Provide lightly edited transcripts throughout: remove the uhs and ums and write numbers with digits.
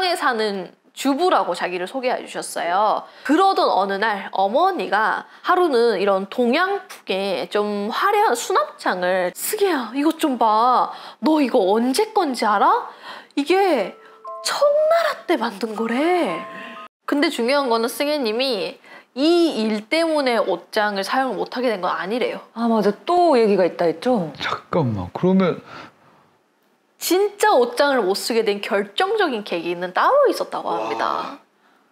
고향에 사는 주부라고 자기를 소개해 주셨어요. 그러던 어느 날 어머니가 하루는 이런 동양풍의 좀 화려한 수납장을 승혜야 이것 좀 봐. 너 이거 언제 건지 알아? 이게 청나라 때 만든 거래. 근데 중요한 거는 승혜님이 이 일 때문에 옷장을 사용을 못하게 된 건 아니래요. 아 맞아, 또 얘기가 있다 했죠? 잠깐만, 그러면 진짜 옷장을 못 쓰게 된 결정적인 계기는 따로 있었다고 합니다.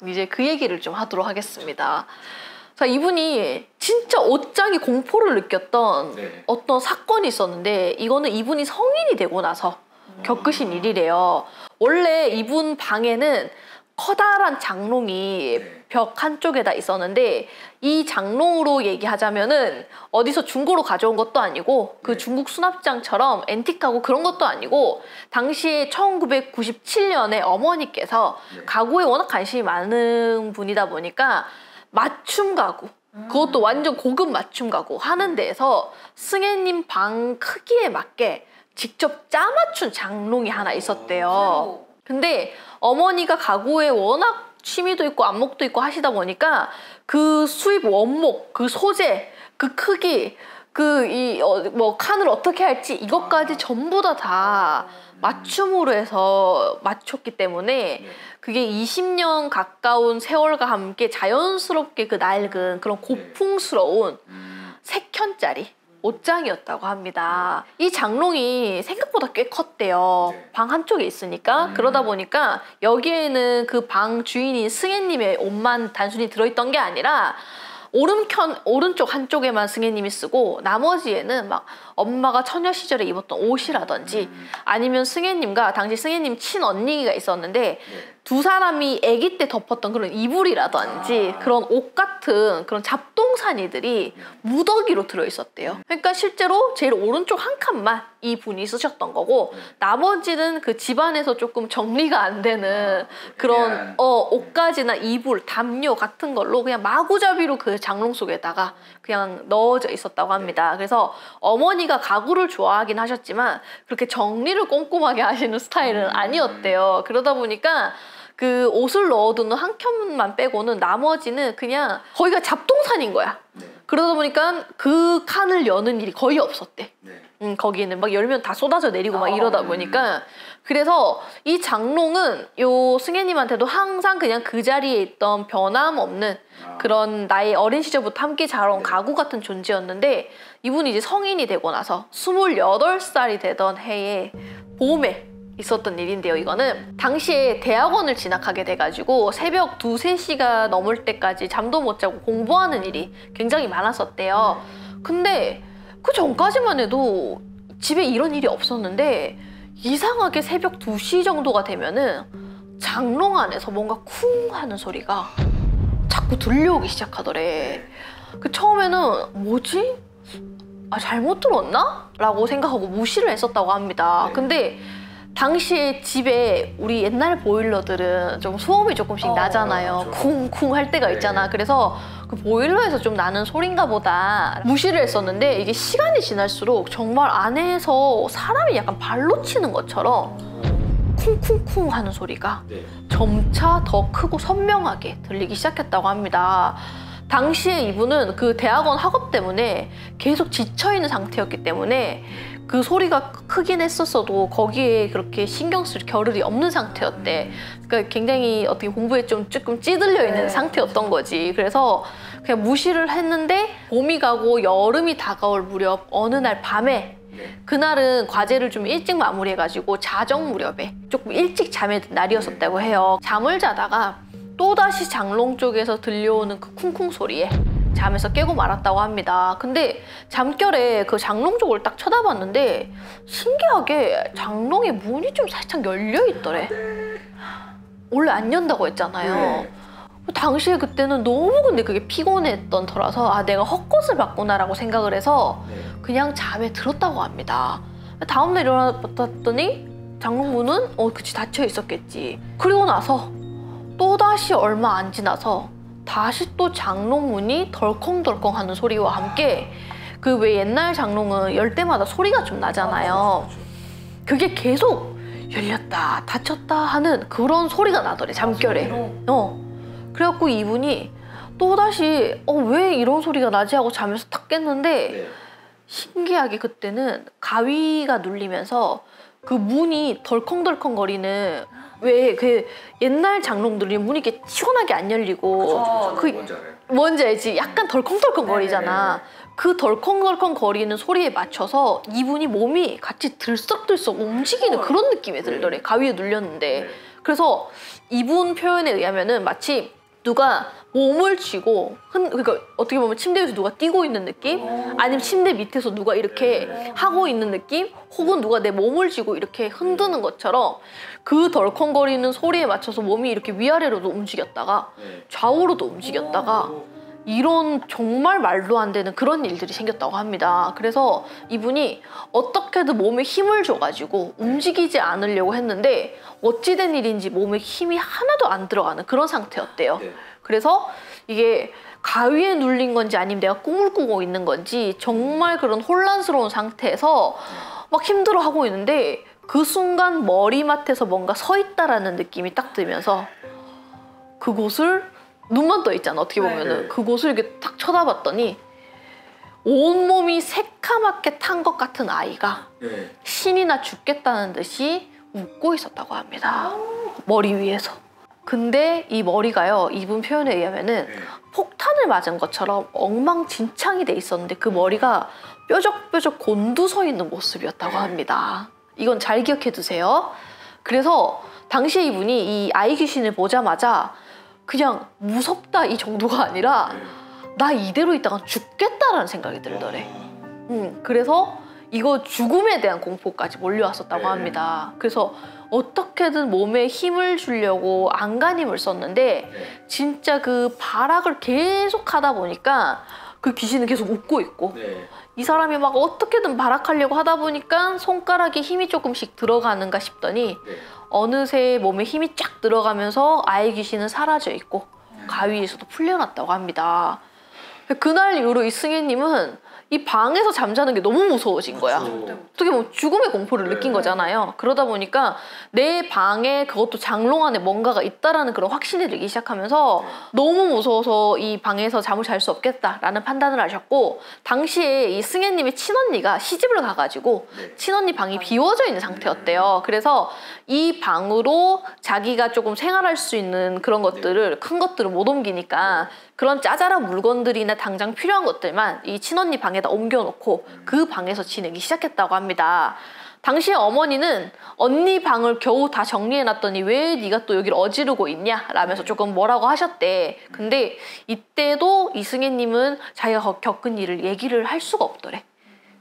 이제 그 얘기를 좀 하도록 하겠습니다. 자, 이분이 진짜 옷장이 공포를 느꼈던 어떤 사건이 있었는데 이거는 이분이 성인이 되고 나서 겪으신 일이래요. 원래 이분 방에는 커다란 장롱이 벽 한쪽에다 있었는데 이 장롱으로 얘기하자면은 어디서 중고로 가져온 것도 아니고 그 중국 수납장처럼 앤틱하고 그런 것도 아니고 당시에 1997년에 어머니께서 가구에 워낙 관심이 많은 분이다 보니까 맞춤 가구, 그것도 완전 고급 맞춤 가구 하는 데에서 승혜님 방 크기에 맞게 직접 짜맞춘 장롱이 하나 있었대요. 근데 어머니가 가구에 워낙 취미도 있고 안목도 있고 하시다 보니까 그 수입 원목, 그 소재, 그 크기, 뭐 칸을 어떻게 할지 이것까지 전부 다 맞춤으로 해서 맞췄기 때문에 그게 20년 가까운 세월과 함께 자연스럽게 그 낡은 그런 고풍스러운 색현짜리 옷장이었다고 합니다. 이 장롱이 생각보다 꽤 컸대요. 방 한쪽에 있으니까. 그러다 보니까 여기에는 그 방 주인인 승혜님의 옷만 단순히 들어있던 게 아니라 오른쪽 한쪽에만 승혜님이 쓰고 나머지에는 막 엄마가 처녀 시절에 입었던 옷이라든지 아니면 승혜님과 당시 승혜님 친언니가 있었는데 두 사람이 아기 때 덮었던 그런 이불이라든지 그런 옷 같은 그런 잡동사니들이 무더기로 들어있었대요. 그러니까 실제로 제일 오른쪽 한 칸만 이 분이 쓰셨던 거고 나머지는 그 집안에서 조금 정리가 안 되는 그런 옷가지나 이불, 담요 같은 걸로 그냥 마구잡이로 그 장롱 속에다가 그냥 넣어져 있었다고 합니다. 그래서 어머니가 가구를 좋아하긴 하셨지만 그렇게 정리를 꼼꼼하게 하시는 스타일은 아니었대요. 그러다 보니까 그 옷을 넣어두는 한 켠만 빼고는 나머지는 그냥 거기가 잡동산인 거야. 그러다 보니까 그 칸을 여는 일이 거의 없었대. 거기는 막 열면 다 쏟아져 내리고 막 이러다 보니까 그래서 이 장롱은 요 승혜님한테도 항상 그냥 그 자리에 있던 변함없는 그런 나의 어린 시절부터 함께 자라온 가구 같은 존재였는데 이분이 이제 성인이 되고 나서 28살이 되던 해에 봄에 있었던 일인데요. 이거는 당시에 대학원을 진학하게 돼가지고 새벽 2, 3시가 넘을 때까지 잠도 못 자고 공부하는 일이 굉장히 많았었대요. 근데 그 전까지만 해도 집에 이런 일이 없었는데 이상하게 새벽 2시 정도가 되면은 장롱 안에서 뭔가 쿵 하는 소리가 자꾸 들려오기 시작하더래. 그 처음에는 뭐지? 아, 잘못 들었나? 라고 생각하고 무시를 했었다고 합니다. 근데 당시에 집에 우리 옛날 보일러들은 좀 소음이 조금씩 나잖아요. 쿵쿵 할 때가 있잖아. 그래서 그 보일러에서 좀 나는 소린가 보다 무시를 했었는데 이게 시간이 지날수록 정말 안에서 사람이 약간 발로 치는 것처럼 쿵쿵쿵 하는 소리가 점차 더 크고 선명하게 들리기 시작했다고 합니다. 당시에 이분은 그 대학원 학업 때문에 계속 지쳐있는 상태였기 때문에 그 소리가 크긴 했었어도 거기에 그렇게 신경 쓸 겨를이 없는 상태였대. 그러니까 굉장히 어떻게 공부에 좀 조금 찌들려 있는 상태였던 거지. 그래서 그냥 무시를 했는데 봄이 가고 여름이 다가올 무렵 어느 날 밤에 그날은 과제를 좀 일찍 마무리해가지고 자정 무렵에 조금 일찍 잠에 든 날이었었다고 해요. 잠을 자다가 또다시 장롱 쪽에서 들려오는 그 쿵쿵 소리에 잠에서 깨고 말았다고 합니다. 근데 잠결에 그 장롱 쪽을 딱 쳐다봤는데 신기하게 장롱의 문이 좀 살짝 열려 있더래. 원래 안 연다고 했잖아요. 당시에 그때는 너무 근데 그게 피곤했던 터라서 아 내가 헛것을 봤구나라고 생각을 해서 그냥 잠에 들었다고 합니다. 다음날 일어났더니 장롱 문은 그치 닫혀 있었겠지. 그리고 나서 또다시 얼마 안 지나서 다시 또 장롱 문이 덜컹덜컹 하는 소리와 함께 그 왜 옛날 장롱은 열 때마다 소리가 좀 나잖아요. 그게 계속 열렸다 닫혔다 하는 그런 소리가 나더래, 잠결에. 그래갖고 이분이 또다시 왜 이런 소리가 나지 하고 잠에서 탁 깼는데 신기하게 그때는 가위가 눌리면서 그 문이 덜컹덜컹거리는, 왜 그 옛날 장롱들이 문이 이렇게 시원하게 안 열리고 뭔지 알지? 약간 덜컹덜컹거리잖아. 그 덜컹덜컹 거리는 소리에 맞춰서 이분이 몸이 같이 들썩들썩 움직이는 그런 느낌이 들더래, 가위에 눌렸는데. 그래서 이분 표현에 의하면은 마치 누가 몸을 쥐고 그러니까 어떻게 보면 침대 위에서 누가 뛰고 있는 느낌? 아니면 침대 밑에서 누가 이렇게 하고 있는 느낌? 혹은 누가 내 몸을 쥐고 이렇게 흔드는 것처럼 그 덜컹거리는 소리에 맞춰서 몸이 이렇게 위아래로도 움직였다가 좌우로도 움직였다가 이런 정말 말도 안 되는 그런 일들이 생겼다고 합니다. 그래서 이분이 어떻게든 몸에 힘을 줘가지고 움직이지 않으려고 했는데 어찌된 일인지 몸에 힘이 하나도 안 들어가는 그런 상태였대요. 그래서 이게 가위에 눌린 건지 아니면 내가 꿈을 꾸고 있는 건지 정말 그런 혼란스러운 상태에서 막 힘들어하고 있는데 그 순간 머리맡에서 뭔가 서 있다라는 느낌이 딱 들면서 그곳을 눈만 떠 있잖아, 어떻게 보면은. 그곳을 이렇게 딱 쳐다봤더니 온몸이 새카맣게 탄 것 같은 아이가 신이 나 죽겠다는 듯이 웃고 있었다고 합니다. 머리 위에서. 근데 이 머리가요, 이분 표현에 의하면은 폭탄을 맞은 것처럼 엉망진창이 돼 있었는데 그 머리가 뾰족뾰족 곤두서 있는 모습이었다고 합니다. 이건 잘 기억해 두세요. 그래서 당시에 이분이 이 아이 귀신을 보자마자 그냥 무섭다 이 정도가 아니라 나 이대로 있다가 죽겠다라는 생각이 들더래. 그래서 이거 죽음에 대한 공포까지 몰려왔었다고 합니다. 그래서 어떻게든 몸에 힘을 주려고 안간힘을 썼는데 진짜 그 발악을 계속 하다 보니까 그 귀신은 계속 웃고 있고 이 사람이 막 어떻게든 발악하려고 하다 보니까 손가락에 힘이 조금씩 들어가는가 싶더니 어느새 몸에 힘이 쫙 들어가면서 아이 귀신은 사라져 있고 가위에서도 풀려났다고 합니다. 그날 이후로 이 승혜님은 이 방에서 잠자는 게 너무 무서워진 거야. 어떻게 보면 죽음의 공포를 느낀 거잖아요. 그러다 보니까 내 방에 그것도 장롱 안에 뭔가가 있다라는 그런 확신이 들기 시작하면서 너무 무서워서 이 방에서 잠을 잘 수 없겠다라는 판단을 하셨고 당시에 이 승혜님의 친언니가 시집을 가가지고 친언니 방이 비워져 있는 상태였대요. 그래서 이 방으로 자기가 조금 생활할 수 있는 그런 것들을 큰 것들을 못 옮기니까 그런 짜잘한 물건들이나 당장 필요한 것들만 이 친언니 방에다 옮겨놓고 그 방에서 지내기 시작했다고 합니다. 당시에 어머니는 언니 방을 겨우 다 정리해놨더니 왜 네가 또 여기를 어지르고 있냐? 라면서 조금 뭐라고 하셨대. 근데 이때도 이승혜님은 자기가 겪은 일을 얘기를 할 수가 없더래.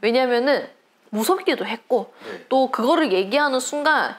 왜냐면은 무섭기도 했고 또 그거를 얘기하는 순간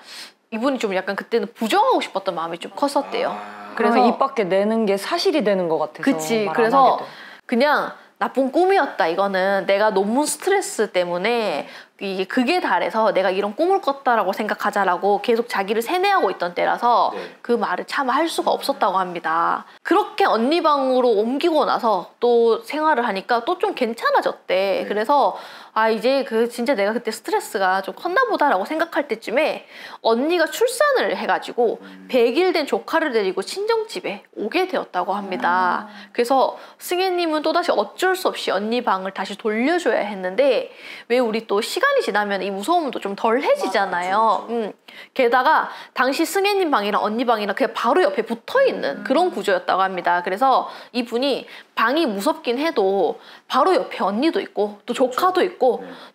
이분이 좀 약간 그때는 부정하고 싶었던 마음이 좀 컸었대요. 그래서 입 밖에 내는 게 사실이 되는 것 같아서. 그치. 그래서 그냥 나쁜 꿈이었다. 이거는 내가 논문 스트레스 때문에 이게 극에 달해서 내가 이런 꿈을 꿨다라고 생각하자라고 계속 자기를 세뇌하고 있던 때라서 그 말을 차마 할 수가 없었다고 합니다. 그렇게 언니 방으로 옮기고 나서 또 생활을 하니까 또 좀 괜찮아졌대. 그래서 아 이제 그 진짜 내가 그때 스트레스가 좀 컸나 보다라고 생각할 때쯤에 언니가 출산을 해가지고 100일 된 조카를 데리고 친정집에 오게 되었다고 합니다. 그래서 승혜님은 또다시 어쩔 수 없이 언니 방을 다시 돌려줘야 했는데 왜 우리 또 시간이 지나면 이 무서움도 좀 덜해지잖아요. 게다가 당시 승혜님 방이랑 언니 방이랑 그냥 바로 옆에 붙어있는 그런 구조였다고 합니다. 그래서 이분이 방이 무섭긴 해도 바로 옆에 언니도 있고 또 조카도 있고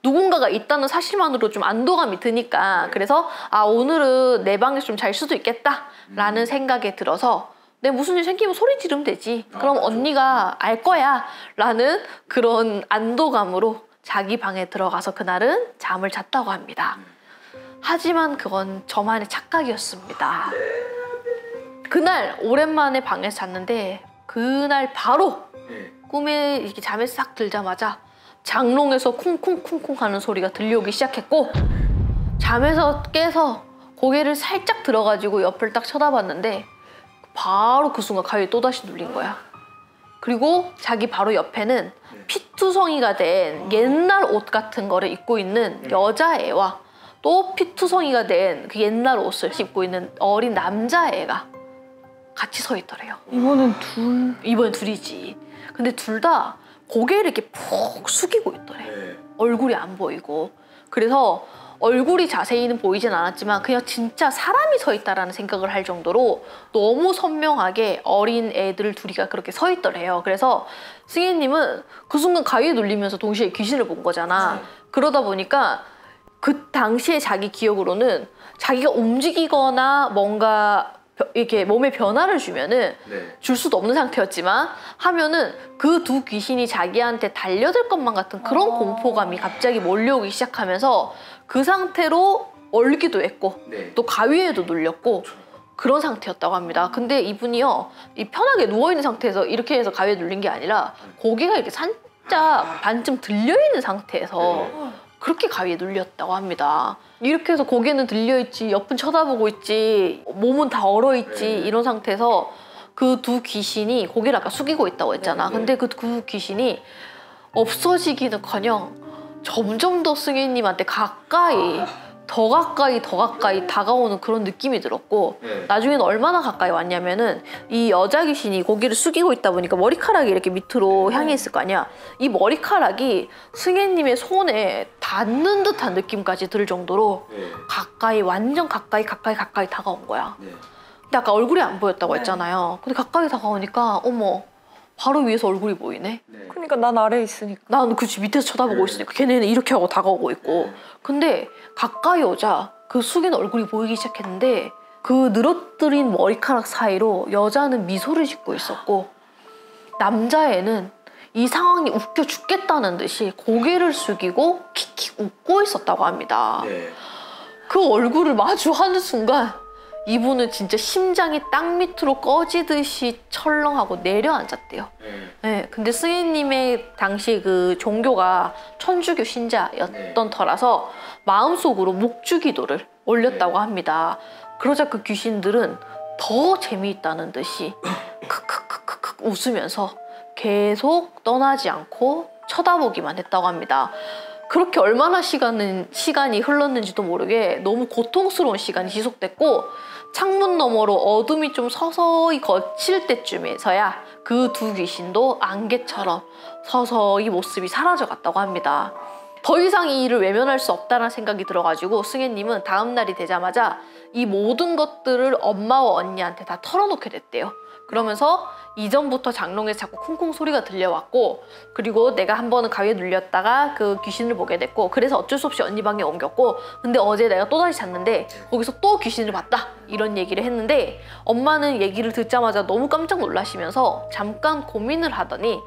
누군가가 있다는 사실만으로 좀 안도감이 드니까 그래서 아 오늘은 내 방에서 좀 잘 수도 있겠다 라는 생각에 들어서 내 무슨 일 생기면 소리 지르면 되지. 그럼 언니가 알 거야 라는 그런 안도감으로 자기 방에 들어가서 그날은 잠을 잤다고 합니다. 하지만 그건 저만의 착각이었습니다. 그날 오랜만에 방에서 잤는데 그날 바로 꿈에 이렇게 잠에 싹 들자마자 장롱에서 쿵쿵쿵쿵 하는 소리가 들려오기 시작했고 잠에서 깨서 고개를 살짝 들어가지고 옆을 딱 쳐다봤는데 바로 그 순간 가위에 또다시 눌린 거야. 그리고 자기 바로 옆에는 피투성이가 된 옛날 옷 같은 거를 입고 있는 여자애와 또 피투성이가 된 그 옛날 옷을 입고 있는 어린 남자애가 같이 서 있더래요. 이번엔 둘이지. 근데 둘 다 고개를 이렇게 푹 숙이고 있더래. 얼굴이 안 보이고. 그래서 얼굴이 자세히는 보이진 않았지만 그냥 진짜 사람이 서 있다라는 생각을 할 정도로 너무 선명하게 어린 애들 둘이가 그렇게 서 있더래요. 그래서 승혜님은 그 순간 가위에 눌리면서 동시에 귀신을 본 거잖아. 그러다 보니까 그 당시에 자기 기억으로는 자기가 움직이거나 뭔가 이렇게 몸에 변화를 주면은 줄 수도 없는 상태였지만 하면은 그 두 귀신이 자기한테 달려들 것만 같은 그런 공포감이 갑자기 몰려오기 시작하면서 그 상태로 얼기도 했고 또 가위에도 눌렸고 그런 상태였다고 합니다. 근데 이분이요, 이 편하게 누워있는 상태에서 이렇게 해서 가위에 눌린 게 아니라 고개가 이렇게 살짝 반쯤 들려있는 상태에서 그렇게 가위에 눌렸다고 합니다. 이렇게 해서 고개는 들려있지, 옆은 쳐다보고 있지, 몸은 다 얼어있지 이런 상태에서 그 두 귀신이 고개를 아까 숙이고 있다고 했잖아. 근데 그 두 귀신이 없어지기는커녕 점점 더 승희님한테 가까이 더 가까이 다가오는 그런 느낌이 들었고 나중에는 얼마나 가까이 왔냐면은 이 여자 귀신이 고개를 숙이고 있다 보니까 머리카락이 이렇게 밑으로 향해 있을 거 아니야. 이 머리카락이 승혜님의 손에 닿는 듯한 느낌까지 들 정도로 가까이, 완전 가까이 다가온 거야. 근데 아까 얼굴이 안 보였다고 했잖아요. 근데 가까이 다가오니까 어머, 바로 위에서 얼굴이 보이네. 그러니까 난 아래에 있으니까. 난 그치, 밑에서 쳐다보고 있으니까 걔네는 이렇게 하고 다가오고 있고. 근데 가까이 오자 그 숙인 얼굴이 보이기 시작했는데 그 늘어뜨린 머리카락 사이로 여자는 미소를 짓고 있었고 남자애는 이 상황이 웃겨 죽겠다는 듯이 고개를 숙이고 킥킥 웃고 있었다고 합니다. 그 얼굴을 마주하는 순간 이분은 진짜 심장이 땅 밑으로 꺼지듯이 철렁하고 내려앉았대요. 네, 근데 승희님의 당시 그 종교가 천주교 신자였던 터라서 마음속으로 묵주기도를 올렸다고 합니다. 그러자 그 귀신들은 더 재미있다는 듯이 크크크크크 웃으면서 계속 떠나지 않고 쳐다보기만 했다고 합니다. 그렇게 얼마나 시간이 흘렀는지도 모르게 너무 고통스러운 시간이 지속됐고 창문 너머로 어둠이 좀 서서히 거칠 때쯤에서야 그 두 귀신도 안개처럼 서서히 모습이 사라져갔다고 합니다. 더 이상 이 일을 외면할 수 없다는 생각이 들어가지고 승혜님은 다음 날이 되자마자 이 모든 것들을 엄마와 언니한테 다 털어놓게 됐대요. 그러면서 이전부터 장롱에서 자꾸 쿵쿵 소리가 들려왔고 그리고 내가 한 번은 가위에 눌렸다가 그 귀신을 보게 됐고 그래서 어쩔 수 없이 언니 방에 옮겼고 근데 어제 내가 또다시 잤는데 거기서 또 귀신을 봤다 이런 얘기를 했는데 엄마는 얘기를 듣자마자 너무 깜짝 놀라시면서 잠깐 고민을 하더니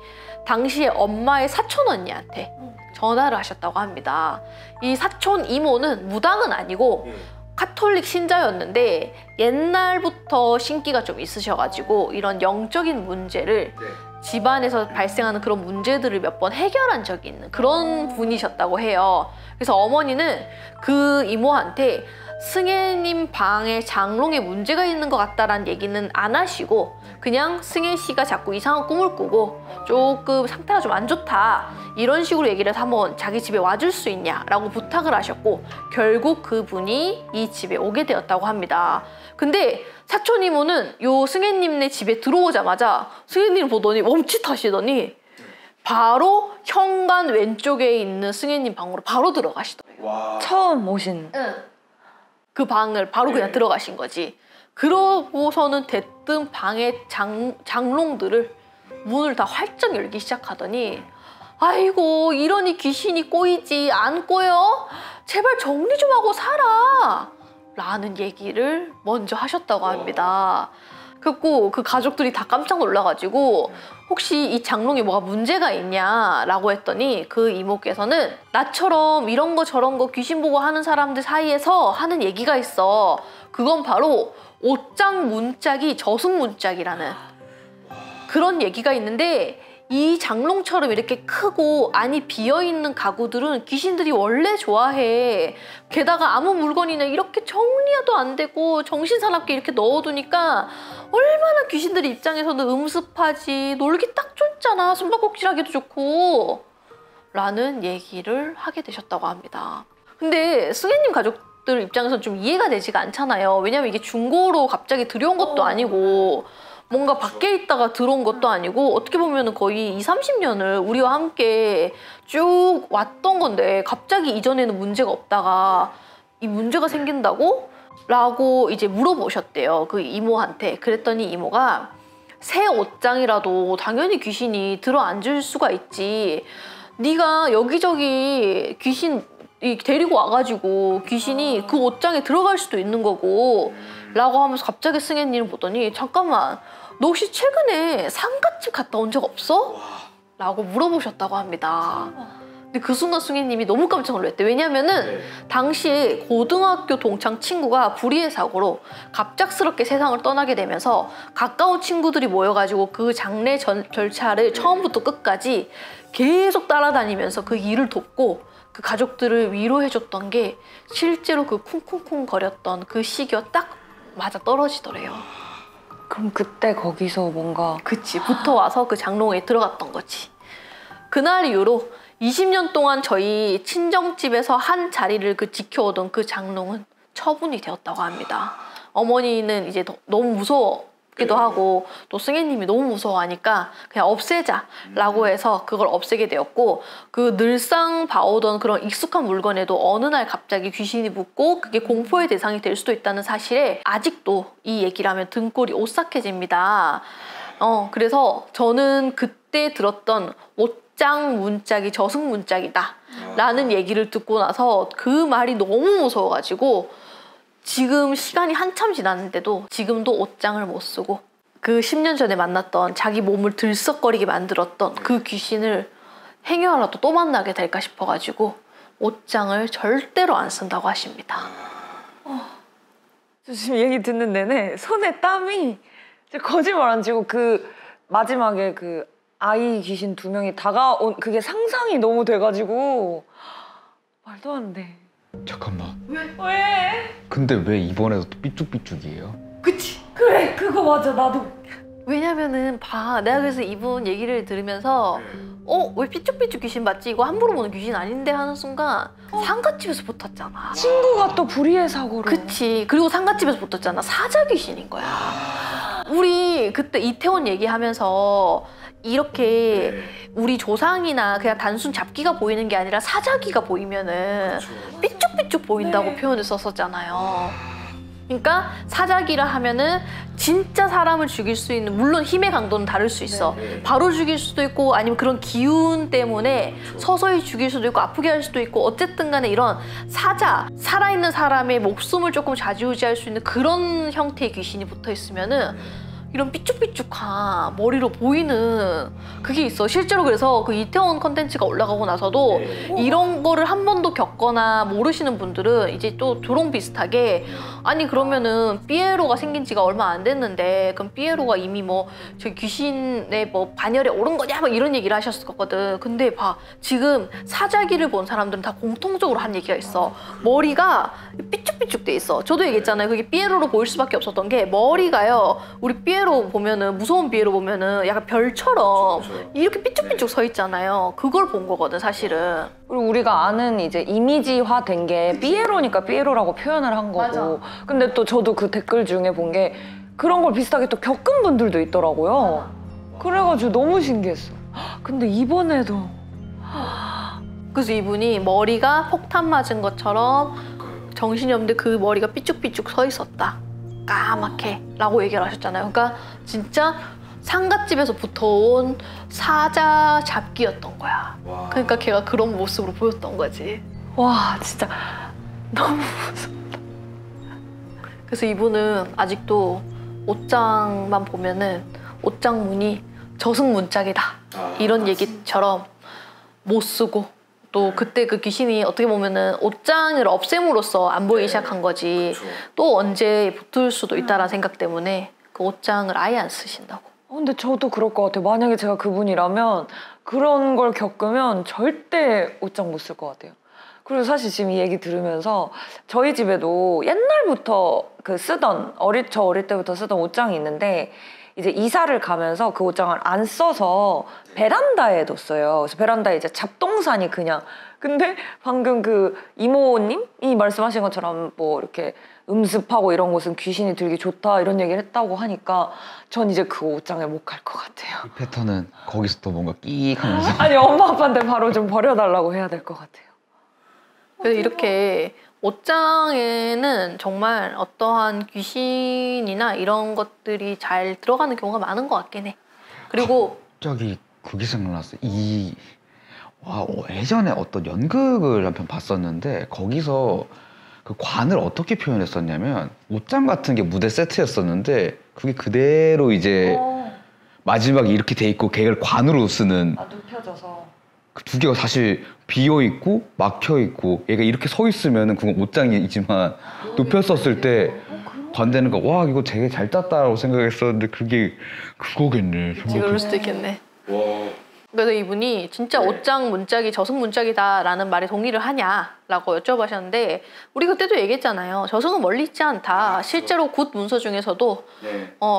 당시에 엄마의 사촌 언니한테 전화를 하셨다고 합니다. 이 사촌 이모는 무당은 아니고 카톨릭 신자였는데 옛날부터 신기가 좀 있으셔가지고 이런 영적인 문제를 집안에서 발생하는 그런 문제들을 몇 번 해결한 적이 있는 그런 분이셨다고 해요. 그래서 어머니는 그 이모한테 승혜님 방에 장롱에 문제가 있는 것 같다라는 얘기는 안 하시고 그냥 승혜 씨가 자꾸 이상한 꿈을 꾸고 조금 상태가 좀 안 좋다 이런 식으로 얘기를 해서 한번 자기 집에 와줄 수 있냐라고 부탁을 하셨고 결국 그분이 이 집에 오게 되었다고 합니다. 근데 사촌 이모는 요 승혜님네 집에 들어오자마자 승혜님을 보더니 멈칫하시더니 바로 현관 왼쪽에 있는 승혜님 방으로 바로 들어가시더래요. 와. 처음 오신. 그 방을 바로 그냥 들어가신 거지. 그러고서는 대뜸 방의 장롱들을 문을 다 활짝 열기 시작하더니 아이고 이러니 귀신이 꼬이지 안 꼬여? 제발 정리 좀 하고 살아 라는 얘기를 먼저 하셨다고 합니다. 그리고 그 가족들이 다 깜짝 놀라가지고 혹시 이 장롱에 뭐가 문제가 있냐라고 했더니 그 이모께서는 나처럼 이런 거 저런 거 귀신 보고 하는 사람들 사이에서 하는 얘기가 있어. 그건 바로 옷장 문짝이 저승문짝이라는 그런 얘기가 있는데 이 장롱처럼 이렇게 크고 안이 비어있는 가구들은 귀신들이 원래 좋아해. 게다가 아무 물건이나 이렇게 정리도 안 되고 정신사납게 이렇게 넣어두니까 얼마나 귀신들 입장에서는 음습하지. 놀기 딱 좋잖아. 숨바꼭질하기도 좋고 라는 얘기를 하게 되셨다고 합니다. 근데 승혜님 가족들 입장에서는 좀 이해가 되지가 않잖아요. 왜냐면 이게 중고로 갑자기 들여온 것도 아니고 뭔가 밖에 있다가 들어온 것도 아니고 어떻게 보면 거의 20, 30년을 우리와 함께 쭉 왔던 건데 갑자기 이전에는 문제가 없다가 이 문제가 생긴다고? 라고 이제 물어보셨대요. 그 이모한테. 그랬더니 이모가 새 옷장이라도 당연히 귀신이 들어앉을 수가 있지. 네가 여기저기 귀신 데리고 와가지고 귀신이 그 옷장에 들어갈 수도 있는 거고 라고 하면서 갑자기 승혜님을 보더니 잠깐만 너 혹시 최근에 상갓집 갔다 온 적 없어? 라고 물어보셨다고 합니다. 근데 그 순간 승혜님이 너무 깜짝 놀랐대. 왜냐면은 당시에 고등학교 동창 친구가 불의의 사고로 갑작스럽게 세상을 떠나게 되면서 가까운 친구들이 모여가지고 그 장례 절차를 처음부터 끝까지 계속 따라다니면서 그 일을 돕고 그 가족들을 위로해줬던 게 실제로 그 쿵쿵쿵 거렸던 그 시기와 딱 맞아 떨어지더래요. 그럼 그때 거기서 뭔가 그치, 붙어와서 그 장롱에 들어갔던 거지. 그날 이후로 20년 동안 저희 친정집에서 한 자리를 지켜오던 그 장롱은 처분이 되었다고 합니다. 어머니는 이제 너무 무서웠기도 하고 또 승혜님이 너무 무서워하니까 그냥 없애자라고 해서 그걸 없애게 되었고 그 늘상 봐오던 그런 익숙한 물건에도 어느 날 갑자기 귀신이 붙고 그게 공포의 대상이 될 수도 있다는 사실에 아직도 이 얘기를 하면 등골이 오싹해집니다. 그래서 저는 그때 들었던 옷장 문짝이 저승 문짝이다 라는 얘기를 듣고 나서 그 말이 너무 무서워가지고 지금 시간이 한참 지났는데도 지금도 옷장을 못 쓰고 그 10년 전에 만났던 자기 몸을 들썩거리게 만들었던 그 귀신을 행여라도 또 만나게 될까 싶어가지고 옷장을 절대로 안 쓴다고 하십니다. 저 지금 얘기 듣는 내내 손에 땀이 거짓말 안 치고 그 마지막에 그 아이 귀신 2명이 다가온 그게 상상이 너무 돼가지고 말도 안 돼. 잠깐만. 왜? 근데 왜 이번에도 또 삐쭉삐쭉이에요? 그치? 그래 그거 맞아 나도. 왜냐면은 내가 그래서 이분 얘기를 들으면서 왜 삐쭉삐쭉 귀신 맞지? 이거 함부로 보는 귀신 아닌데 하는 순간 상갓집에서 붙었잖아. 친구가 또 불의의 사고로. 그치. 그리고 상갓집에서 붙었잖아. 사자 귀신인 거야. 우리 그때 이태원 얘기하면서 이렇게 우리 조상이나 그냥 단순 잡기가 보이는 게 아니라 사자기가 보이면은 삐쭉삐쭉 보인다고 표현을 썼었잖아요. 그러니까 사자기라 하면은 진짜 사람을 죽일 수 있는, 물론 힘의 강도는 다를 수 있어. 바로 죽일 수도 있고 아니면 그런 기운 때문에 서서히 죽일 수도 있고 아프게 할 수도 있고 어쨌든 간에 이런 살아있는 사람의 목숨을 조금 좌지우지할 수 있는 그런 형태의 귀신이 붙어 있으면은 이런 삐쭉삐쭉한 머리로 보이는 그게 있어. 실제로 그래서 그 이태원 컨텐츠가 올라가고 나서도 이런 거를 한 번도 겪거나 모르시는 분들은 이제 또 조롱 비슷하게 아니 그러면은 삐에로가 생긴 지가 얼마 안 됐는데 그럼 삐에로가 이미 저 귀신의 반열에 오른 거냐 막 이런 얘기를 하셨었거든. 근데 봐, 지금 사자기를 본 사람들은 다 공통적으로 한 얘기가 있어. 머리가 삐쭉삐쭉 돼 있어. 저도 얘기했잖아요. 그게 삐에로로 보일 수밖에 없었던 게 머리가요. 우리 삐에로 보면은, 무서운 삐에로 보면은 약간 별처럼 이렇게 삐쭉삐쭉 서 있잖아요. 그걸 본 거거든 사실은. 그리고 우리가 아는 이제 이미지화 된 게 삐에로니까 삐에로라고 표현을 한 거고. 맞아. 근데 또 저도 그 댓글 중에 본 게 그런 걸 비슷하게 또 겪은 분들도 있더라고요. 그래가지고 너무 신기했어. 근데 이번에도 그래서 이분이 머리가 폭탄 맞은 것처럼 정신이 없는데 그 머리가 삐쭉삐쭉 서 있었다. 까맣게 라고 얘기를 하셨잖아요. 그러니까 진짜 상갓집에서 붙어온 사자 잡기였던 거야. 그러니까 걔가 그런 모습으로 보였던 거지. 와 진짜 너무 무서워. 그래서 이분은 아직도 옷장만 보면은 옷장 문이 저승문짝이다 이런 얘기처럼 못 쓰고, 또 그때 그 귀신이 어떻게 보면은 옷장을 없앰으로써 안 보이기 시작한 거지. 또 언제 붙을 수도 있다라는 생각 때문에 그 옷장을 아예 안 쓰신다고. 근데 저도 그럴 것 같아요. 만약에 제가 그분이라면 그런 걸 겪으면 절대 옷장 못 쓸 것 같아요. 그리고 사실 지금 이 얘기 들으면서 저희 집에도 옛날부터 저 어릴 때부터 쓰던 옷장이 있는데 이제 이사를 가면서 그 옷장을 안 써서 베란다에 뒀어요. 그래서 베란다에 이제 잡동사니 그냥 근데 방금 그 이모님이 말씀하신 것처럼 뭐 이렇게 음습하고 이런 곳은 귀신이 들기 좋다 이런 얘기를 했다고 하니까 전 이제 그 옷장에 못 갈 것 같아요. 이 패턴은 거기서 또 뭔가 끼익 하면서 아니 엄마 아빠한테 바로 좀 버려달라고 해야 될 것 같아요. 그래서 이렇게 옷장에는 정말 어떠한 귀신이나 이런 것들이 잘 들어가는 경우가 많은 것 같긴 해. 그리고 갑자기 그게 생각났어. 예전에 어떤 연극을 한 편 봤었는데 거기서 그 관을 어떻게 표현했었냐면 옷장 같은 게 무대 세트였었는데 그게 그대로 이제 마지막에 이렇게 돼 있고 걔를 관으로 쓰는 눕혀져서 그 두 개가 사실 비어 있고 막혀 있고 얘가 이렇게 서 있으면은 그건 옷장이지만 눕혔었을 때 관대는 거 와 이거 되게 잘 짰다라고 생각했었는데 그게 그거겠네. 지금 그럴 수도 있겠네. 그래서 이분이 진짜 옷장 문짝이 저승 문짝이다라는 말에 동의를 하냐라고 여쭤보셨는데 우리 그때도 얘기했잖아요. 저승은 멀리 있지 않다. 실제로 굿 문서 중에서도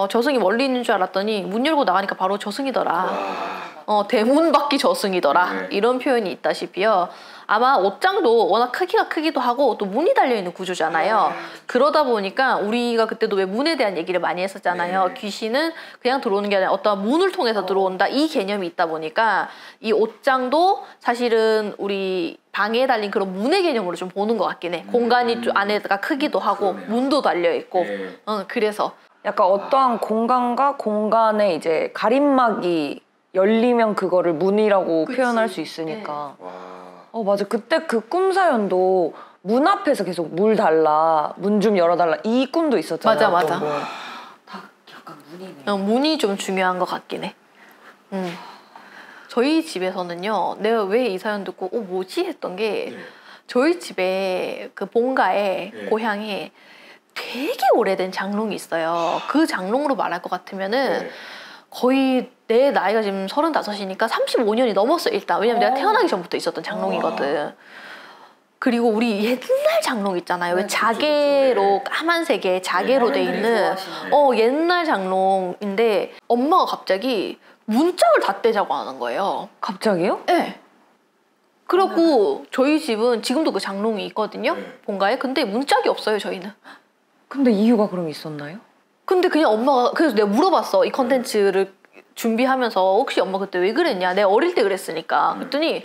저승이 멀리 있는 줄 알았더니 문 열고 나가니까 바로 저승이더라. 대문 밖이 저승이더라. 이런 표현이 있다시피요. 아마 옷장도 워낙 크기가 크기도 하고 또 문이 달려있는 구조잖아요. 그러다 보니까 우리가 그때도 왜 문에 대한 얘기를 많이 했었잖아요. 귀신은 그냥 들어오는 게 아니라 어떤 문을 통해서 들어온다. 이 개념이 있다 보니까 이 옷장도 사실은 우리 방에 달린 그런 문의 개념으로 좀 보는 것 같긴 해. 공간이 좀 안에가 크기도 하고 문도 달려있고 그래서 약간 어떠한 공간과 공간의 이제 가림막이 열리면 그거를 문이라고 표현할 수 있으니까. 맞아. 그때 그 꿈 사연도 문 앞에서 계속 물 달라, 문 좀 열어달라 이 꿈도 있었잖아요. 맞아. 다 약간 문이네. 문이 좀 중요한 것 같긴 해. 저희 집에서는요, 내가 왜 이 사연 듣고 뭐지 했던 게 저희 집에 그 본가에 고향에 되게 오래된 장롱이 있어요. 그 장롱으로 말할 것 같으면은 거의 내 나이가 지금 35이니까 35년이 넘었어 일단. 왜냐면 내가 태어나기 전부터 있었던 장롱이거든. 그리고 우리 옛날 장롱 있잖아요. 왜 자개로 까만색에 자개로 돼 있는 옛날 장롱인데 엄마가 갑자기 문짝을 다 떼자고 하는 거예요. 갑자기요? 네. 그래갖고 저희 집은 지금도 그 장롱이 있거든요. 본가에. 근데 문짝이 없어요 저희는. 근데 이유가 그럼 있었나요? 근데 그냥 엄마가 그래서 내가 물어봤어. 이 컨텐츠를 준비하면서 혹시 엄마 그때 왜 그랬냐. 내가 어릴 때 그랬으니까. 그랬더니